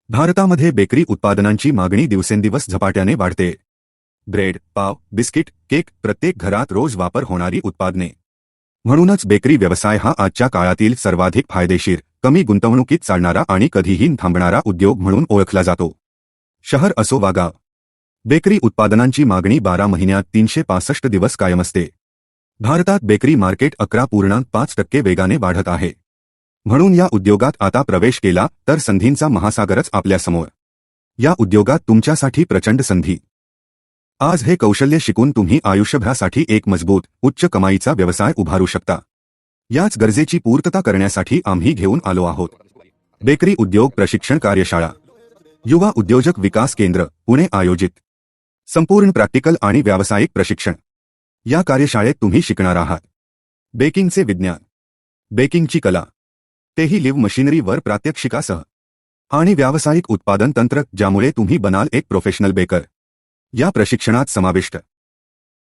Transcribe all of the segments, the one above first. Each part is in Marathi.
भारतामध्ये बेकरी उत्पादनांची मागणी दिवसेंदिवस झपाट्याने वाढते. ब्रेड, पाव, बिस्किट, केक प्रत्येक घरात रोज वापर होणारी उत्पादने. म्हणूनच बेकरी व्यवसाय हा आजच्या काळातील सर्वाधिक फायदेशीर, कमी गुंतवणुकीत चालणारा आणि कधीही थांबणारा उद्योग म्हणून ओळखला जातो. शहर असो वा गाव, बेकरी उत्पादनांची मागणी 12 महिन्यात 365 दिवस कायम असते. भारतात बेकरी मार्केट 11.5% वेगाने वाढत आहे. म्हणून या उद्योगात आता प्रवेश केला तर संधींचा महासागरच आपल्यासमोर. या उद्योगात तुमच्यासाठी प्रचंड संधी. आज हे कौशल्य शिकून तुम्ही आयुष्यभरासाठी एक मजबूत, उच्च कमाईचा व्यवसाय उभारू शकता. याच गरजेची पूर्तता करण्यासाठी आम्ही घेऊन आलो आहोत बेकरी उद्योग प्रशिक्षण कार्यशाळा. युवा उद्योजक विकास केंद्र, पुणे आयोजित. संपूर्ण प्रॅक्टिकल आणि व्यावसायिक प्रशिक्षण. या कार्यशाळेत तुम्ही शिकणार आहात बेकिंगचे विज्ञान, बेकिंगची कला, तेही लिव्ह मशिनरीवर प्रात्यक्षिकासह, आणि व्यावसायिक उत्पादन तंत्र ज्यामुळे तुम्ही बनाल एक प्रोफेशनल बेकर. या प्रशिक्षणात समाविष्ट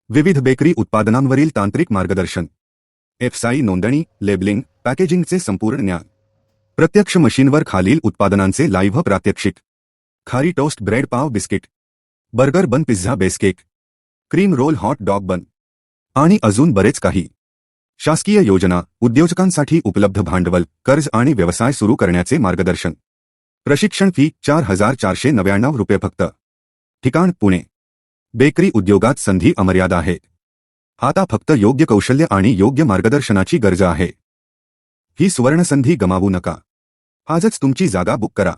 विविध बेकरी उत्पादनांवरील तांत्रिक मार्गदर्शन, एफएसआय नोंदणी, लेबलिंग, पॅकेजिंगचे संपूर्ण ज्ञान, प्रत्यक्ष मशीनवर खालील उत्पादनांचे लाईव्ह प्रात्यक्षिक, खारी टोस्ट, ब्रेड, पाव, biscuit, burger bun, pizza base, cake, cream roll, hot dog bun आणि अजून बरेच काही. शासकीय योजना, उद्योजकांसाठी उपलब्ध भांडवल, कर्ज आणि व्यवसाय सुरू करण्याचे मार्गदर्शन. प्रशिक्षण फी ₹4,499 फक्त. ठिकाण पुणे. बेकरी उद्योगात संधी अमर्याद आहेत. आता फक्त योग्य कौशल्य आणि योग्य मार्गदर्शनाची गरज आहे. ही सुवर्णसंधी गमावू नका. आजच तुमची जागा बुक करा.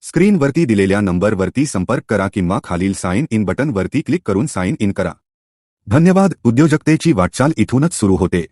स्क्रीनवरती दिलेल्या नंबरवरती संपर्क करा किंवा खालील साइन इन बटनवरती क्लिक करून साइन इन करा. धन्यवाद. उद्योजकतेची वाटचाल इथूनच सुरू होते.